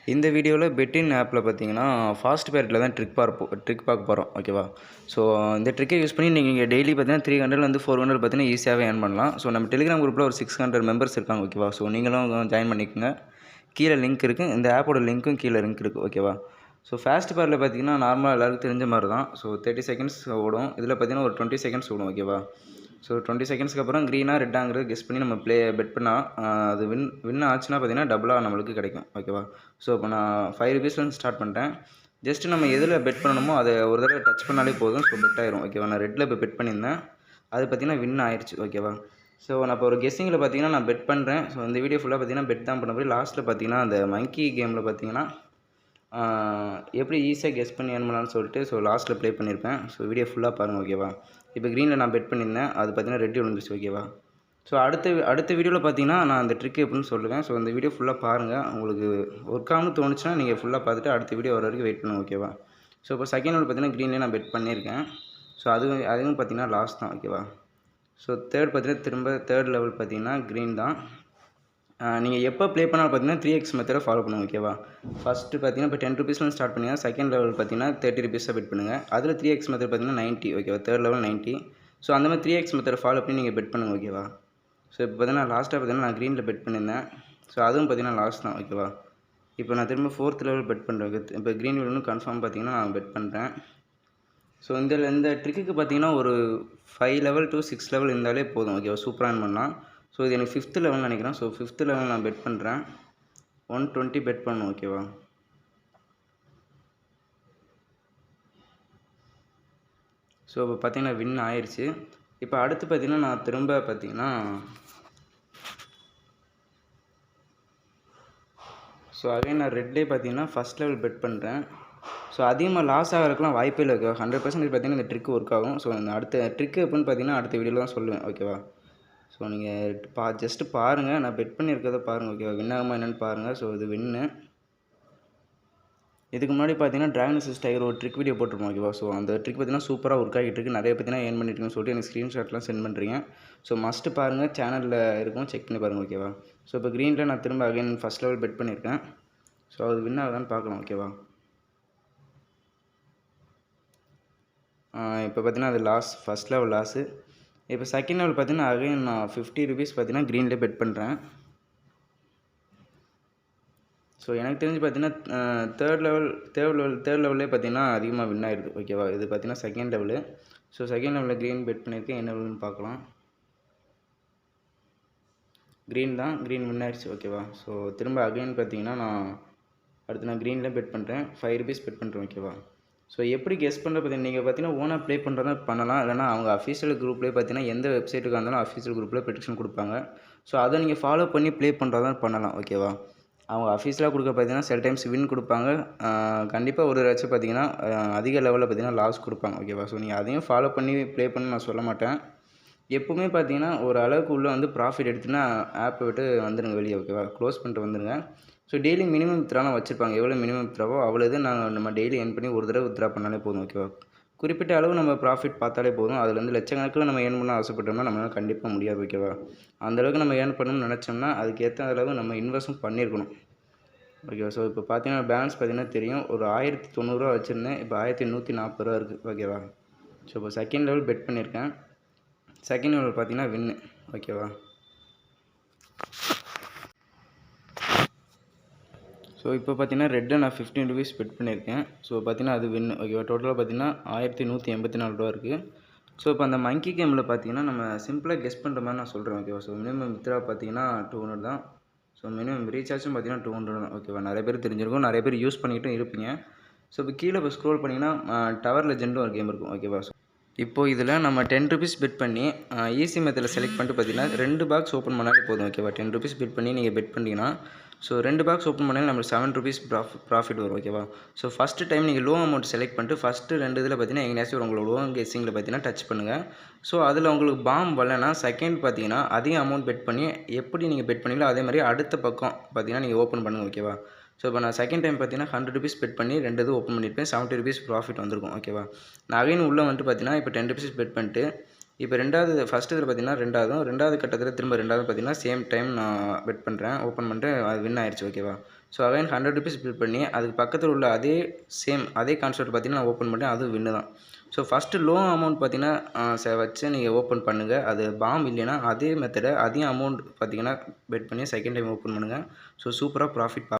இந்த வீடியோவில் பெட்டின் ஆப்பில் பார்த்தீங்கன்னா ஃபாஸ்ட் பேரில் தான் ட்ரிக் பார்க்க போகிறோம் ஓகேவா. ஸோ இந்த ட்ரிக்கை யூஸ் பண்ணி நீங்கள் டெய்லி பார்த்தீங்கன்னா 300 400 பார்த்தீங்கன்னா ஈஸியாகவே ஏர்ன் பண்ணலாம். ஸோ நம்ம டெலிகிராம் குரூப்பில் ஒரு 600 மெம்பர்ஸ் இருக்காங்க ஓகேவா. ஸோ நீங்களும் ஜாயின் பண்ணிக்கோங்க. கீழே லிங்க் இருக்குது, இந்த ஆப்போட லிங்க்கும் கீழே லிங்க் இருக்குது ஓகேவா. ஸோ ஃபாஸ்ட் பேரில் பார்த்தீங்கன்னா நார்மலாக எல்லாருக்கும் தெரிஞ்ச மாதிரி தான். ஸோ 30 செகண்ட்ஸ் ஓடும். இதில் பார்த்தீங்கன்னா ஒரு 20 செகண்ட்ஸ் ஓடும் ஓகேவா. ஸோ 20 செகண்ட்ஸ்க்கு அப்புறம் க்ரீனாக ரெட்டாங்கிறது கெஸ் பண்ணி நம்ம பெட் பண்ணால் அது வின் ஆச்சுன்னா பார்த்தீங்கன்னா டபுளாக நம்மளுக்கு கிடைக்கும் ஓகேவா. ஸோ இப்போ நான் 5 rupeesலேருந்து ஸ்டார்ட் பண்ணிட்டேன். ஜஸ்ட்டு நம்ம எதில் பெட் பண்ணணுமோ அதை ஒரு தடவை டச் பண்ணாலே போதும். ஸோ பெட் ஆயிரும் ஓகேவா. நான் ரெட்டில் இப்போ பெட் பண்ணியிருந்தேன், அது பார்த்தீங்கன்னா வின் ஆயிடுச்சு ஓகேவா. ஸோ நான் இப்போ ஒரு கெஸ்ஸிங்கில் பார்த்தீங்கன்னா நான் பெட் பண்ணுறேன். ஸோ இந்த வீடியோ ஃபுல்லாக பார்த்தீங்கன்னா பெட் தான் பண்ண போய் லாஸ்ட்டில் பார்த்தீங்கன்னா அந்த மங்கி கேமில் பார்த்தீங்கன்னா எப்படி ஈஸியாக கெஸ் பண்ணி ஏர்ன் பண்ணலான்னு சொல்லிட்டு ஸோ லாஸ்ட்டில் ப்ளே பண்ணியிருப்பேன். ஸோ வீடியோ ஃபுல்லாக பாருங்கள் ஓகேவா. இப்போ க்ரீனில் நான் பெட் பண்ணியிருந்தேன், அது பார்த்தீங்கன்னா ரெட் விழுந்துச்சு ஓகேவா. ஸோ அடுத்த வீடியோவில் பார்த்தீங்கன்னா நான் அந்த ட்ரிக் எப்படின்னு சொல்லுவேன். ஸோ இந்த வீடியோ ஃபுல்லாக பாருங்கள். உங்களுக்கு ஒர்க் ஆகும்னு தோணுச்சுன்னா நீங்கள் ஃபுல்லாக பார்த்துட்டு அடுத்த வீடியோ வர வரைக்கும் வெயிட் பண்ணுங்கள் ஓகேவா. ஸோ இப்போ செகண்ட் லெவல் பார்த்தீங்கன்னா க்ரீன்லேயே நான் பெட் பண்ணியிருக்கேன். ஸோ அதுவும் பார்த்தீங்கன்னா லாஸ் தான் ஓகேவா. ஸோ பார்த்தீங்கன்னா தேர்ட் லெவல் பார்த்தீங்கன்னா க்ரீன் தான். நீங்கள் எப்போ ப்ளே பண்ணாலும் பார்த்தீங்கன்னா 3x மெத்தடை ஃபாலோ பண்ணுங்கள் ஓகேவா. ஃபஸ்ட்டு பார்த்தீங்கன்னா இப்போ 10 rupeesலேருந்து ஸ்டார்ட் பண்ணுங்கள். செகண்ட் லெவல் பார்த்தீங்கன்னா 30 rupees பெட் பண்ணுங்கள். அதில் 3x மெத்தட் பார்த்தீங்கன்னா 90 ஓகேவா. Third level 90. ஸோ அந்த மாதிரி 3x மெத்தடை ஃபாலோ பண்ணி நீங்கள் பெட் பண்ணுங்கள் ஓகேவா. ஸோ இப்போ பார்த்தீங்கன்னா லாஸ்ட்டாக பார்த்தீங்கன்னா நான் க்ரீனில் பெட் பண்ணியிருந்தேன். ஸோ அதுவும் பார்த்தீங்கன்னா லாஸ் தான் ஓகேவா. இப்போ நான் திரும்ப 4th லெவல் பெட் பண்ணுறேன். இப்போ க்ரீன் வில்னு கன்ஃபார்ம் பார்த்தீங்கன்னா நான் பெட் பண்ணுறேன். ஸோ இந்த ட்ரிக்குக்கு பார்த்தீங்கன்னா ஒரு 5 level to 6 level இருந்தாலே போதும் ஓகேவா. சூப்பராக ஏர்ன் பண்ணலாம். ஸோ இது எனக்கு 5th லெவல்னு நினைக்கிறேன். ஸோ 5th லெவல் நான் பெட் பண்ணுறேன். 120 பெட் பண்ணணும் ஓகேவா. ஸோ இப்போ பார்த்தீங்கன்னா வின் ஆயிடுச்சு. இப்போ அடுத்து பார்த்தீங்கன்னா நான் திரும்ப பார்த்தீங்கன்னா ஸோ நான் ரெட்லேயே பார்த்தீங்கன்னா ஃபஸ்ட் லெவல் பெட் பண்ணுறேன். ஸோ அதிகமாக லாஸ் ஆகிறதுக்குலாம் வாய்ப்பே இல்லை ஓகேவா. 100% பார்த்தீங்கன்னா இந்த ட்ரிக் ஒர்க் ஆகும். ஸோ இந்த அடுத்த ட்ரிக் எப்படின்னு பார்த்தீங்கன்னா அடுத்த வீடியோவில் தான் சொல்லுவேன் ஓகேவா. ஸோ நீங்கள் ஜஸ்ட்டு பாருங்கள், நான் பெட் பண்ணியிருக்கிறத பாருங்கள் ஓகேவா. வின் ஆகுமா என்னென்னு பாருங்கள். ஸோ இது வின்னு. இதுக்கு முன்னாடி பார்த்தீங்கன்னா ட்ராகன் அசிஸ்ட் டைகர் ஒரு ட்ரிக் வீடியோ போட்டிருப்போம் ஓகேவா. ஸோ அந்த ட்ரிக் பார்த்தீங்கன்னா சூப்பராக ஒர்க் ஆகிட்டு இருக்குது. நிறைய பார்த்தீங்கன்னா ஏர்ன் பண்ணிட்டுருக்குன்னு சொல்லிட்டு எனக்கு ஸ்க்ரீன்ஷாட்லாம் சென்ட் பண்ணுறீங்க. ஸோ மஸ்ட்டு பாருங்கள், சேனலில் இருக்கும், செக் பண்ணி பாருங்கள் ஓகேவா. ஸோ இப்போ க்ரீனில் நான் திரும்ப அகைன் ஃபஸ்ட் லெவல் பெட் பண்ணியிருக்கேன். ஸோ அது வின் ஆகுதான்னு பார்க்கலாம் ஓகேவா. இப்போ பார்த்தீங்கன்னா அது ஃபஸ்ட் லெவல் லாஸு. இப்போ செகண்ட் லெவல் பார்த்தீங்கன்னா அகைன் நான் 50 rupees பார்த்தீங்கன்னா க்ரீனில் பெட் பண்ணுறேன். ஸோ எனக்கு தெரிஞ்சு பார்த்தீங்கன்னா தேர்ட் லெவல்லே பார்த்தீங்கன்னா அதிகமாக வின் ஆகிடுது ஓகேவா. இது பார்த்தீங்கன்னா செகண்ட் லெவலு. ஸோ செகண்ட் லெவலில் க்ரீன் பெட் பண்ணியிருக்கேன், என்ன லெவல்னு பார்க்கலாம். க்ரீன் தான், க்ரீன் வின் ஆகிடுச்சு ஓகேவா. ஸோ திரும்ப அகைன் பார்த்தீங்கன்னா நான் க்ரீனில் பெட் பண்ணுறேன். 5 rupees பெட் பண்ணுறேன் ஓகேவா. ஸோ எப்படி கெஸ் பண்ணுறது பார்த்தீங்கன்னா நீங்கள் பார்த்தீங்கன்னா ஓனாக ப்ளே பண்ணுறதா பண்ணலாம். இல்லைனா அவங்க அஃபீஷியல் குரூப்லேயே பார்த்தீங்கன்னா எந்த வெப்சைட்டுக்காக இருந்தாலும் அஃபீஷியல் குரூப்பில் ப்ரெடிக்ஷன் கொடுப்பாங்க. ஸோ அதை நீங்கள் ஃபாலோ பண்ணி ப்ளே பண்ணுறதா பண்ணலாம் ஓகேவா. அவங்க அஃபீஷியலாக கொடுக்க பார்த்தீங்கன்னா சில டைம்ஸ் வின் கொடுப்பாங்க. கண்டிப்பாக ஒரு ஏதாச்சும் பார்த்தீங்கன்னா அதிக லெவலில் பார்த்தீங்கன்னா லாஸ் கொடுப்பாங்க ஓகேவா. ஸோ நீங்கள் அதையும் ஃபாலோ பண்ணி ப்ளே பண்ண நான் சொல்ல மாட்டேன். எப்போவுமே பார்த்தீங்கன்னா ஒரு அளவுக்கு உள்ளே வந்து ப்ராஃபிட் எடுத்துன்னா ஆப்பை விட்டு வந்துடுங்க வெளியே ஓகேவா. க்ளோஸ் பண்ணிட்டு வந்துடுங்க. ஸோ டெய்லி மினிமம் வித்ட்ராலாம் வச்சுருப்பாங்க. எவ்வளோ மினிமம் வித்ட்ராவோ அவ்வளோ இது நம்ம டெய்லி ஏர்ன் பண்ணி ஒரு தடவை வித்ட்ரா பண்ணாலே போதும் ஓகேவா. குறிப்பிட்ட அளவு நம்ம ப்ராஃபிட் பார்த்தாலே போதும். அதுலேருந்து லட்சக்கணக்கில் நம்ம ஏர்ன் பண்ண ஆசைப்பட்டோம்னா நம்மளால் கண்டிப்பாக முடியாது ஓகேவா. அந்தளவுக்கு நம்ம ஏர்ன் பண்ணணும்னு நினச்சோம்னா அதுக்கேற்ற அளவு நம்ம இன்வெஸ்ட்டும் பண்ணியிருக்கணும் ஓகேவா. ஸோ இப்போ பார்த்தீங்கன்னா பேலன்ஸ் பார்த்தீங்கன்னா தெரியும், ஒரு 1090 வச்சுருந்தேன். இப்போ 1140 இருக்குது ஓகேவா. ஸோ இப்போ செகண்ட் லெவல் பெட் பண்ணியிருக்கேன். செகண்ட் லெவல் பார்த்தீங்கன்னா வின்னு ஓகேவா. ஸோ இப்போ பார்த்தீங்கன்னா ரெட்டில் நான் 15 rupees பெட் பண்ணியிருக்கேன். ஸோ பார்த்தீங்கன்னா அது வின் ஓகேவா. டோட்டலாக பார்த்தீங்கன்னா 1184 இருக்குது. ஸோ இப்போ அந்த மங்கி கேமில் பார்த்தீங்கன்னா நம்ம சிம்பிளாக கெஸ் பண்ணுற மாதிரி நான் சொல்கிறேன் ஓகேவா. ஸோ மினிமம் வித்ட்ரா பார்த்தீங்கன்னா 200 தான். ஸோ மினிமம் ரீசார்ஜும் பார்த்தீங்கன்னா 200 தான் ஓகேவா. நிறைய பேர் தெரிஞ்சிருக்கும், நிறைய பேர் யூஸ் பண்ணிக்கிட்டும் இருப்பீங்க. ஸோ இப்போ கீழே இப்போ ஸ்க்ரோல் பண்ணிங்கன்னா டவர் லெஜெண்டும் ஒரு கேம் இருக்கும் ஓகேவா. ஸோ இப்போது இதில் நம்ம 10 rupees பெட் பண்ணி ஈஸி மெத்தடில் செலக்ட் பண்ணிட்டு பார்த்தீங்கன்னா 2 பாக்ஸ் ஓப்பன் பண்ணாலே போதும் ஓகேவா. 10 rupees பெட் பண்ணி நீங்கள் பெட் பண்ணிங்கன்னா ஸோ 2 பாக்ஸ் ஓப்பன் பண்ணாலும் நம்மளுக்கு 7 rupees ப்ராஃபிட் வரும் ஓகேவா. ஸோ ஃபஸ்ட்டு டைம் நீங்கள் லோ அமௌண்ட் செலக்ட் பண்ணிட்டு ஃபஸ்ட்டு 2 இதில் பார்த்தீங்கன்னா எங்கேயாச்சும் உங்களோட லோ கெஸ்ஸிங்கில் பார்த்தீங்கன்னா டச் பண்ணுங்கள். ஸோ அதில் உங்களுக்கு பாம் வரலன்னா செகண்ட் பார்த்தீங்கன்னா அதிக அமௌண்ட் பெட் பண்ணி எப்படி நீங்கள் பெட் பண்ணீங்களோ அதே மாதிரி அடுத்த பக்கம் பார்த்தீங்கன்னா நீங்கள் ஓப்பன் பண்ணுங்கள் ஓகேவா. ஸோ இப்போ நான் செகண்ட் டைம் பார்த்தீங்கன்னா 100 rupees பெட் பண்ணி 2 இது ஓப்பன் பண்ணியிருப்பேன். 70 rupees ப்ராஃபிட் வந்துருக்கும் ஓகேவா. நான் அகைன் உள்ளே வந்துட்டு பார்த்தீங்கன்னா இப்போ 10 rupees பெட் பண்ணிட்டு இப்போ ஃபஸ்ட்டு இதில் பார்த்தீங்கன்னா ரெண்டாவது கட்டத்தில் திரும்ப ரெண்டாவது பார்த்தீங்கன்னா சேம் டைம் நான் பெட் பண்ணுறேன், ஓப்பன் பண்ணிட்டு அது வின் ஆயிடுச்சு ஓகேவா. ஸோ அகைன் ₹100 பில் பண்ணி அதுக்கு பக்கத்தில் உள்ள அதே கான்செப்ட் பார்த்தீங்கன்னா நான் ஓப்பன் பண்ணேன். அதுவும் வின்னு தான். ஸோ ஃபஸ்ட்டு லோ அமௌண்ட் பார்த்தீங்கன்னா வச்சு நீங்கள் ஓப்பன் பண்ணுங்கள். அது பாம் இல்லைன்னா அதே மெத்தடை அதிக அமௌண்ட் பார்த்தீங்கன்னா பெட் பண்ணி செகண்ட் டைம் ஓப்பன் பண்ணுங்கள். ஸோ சூப்பராக ப்ராஃபிட்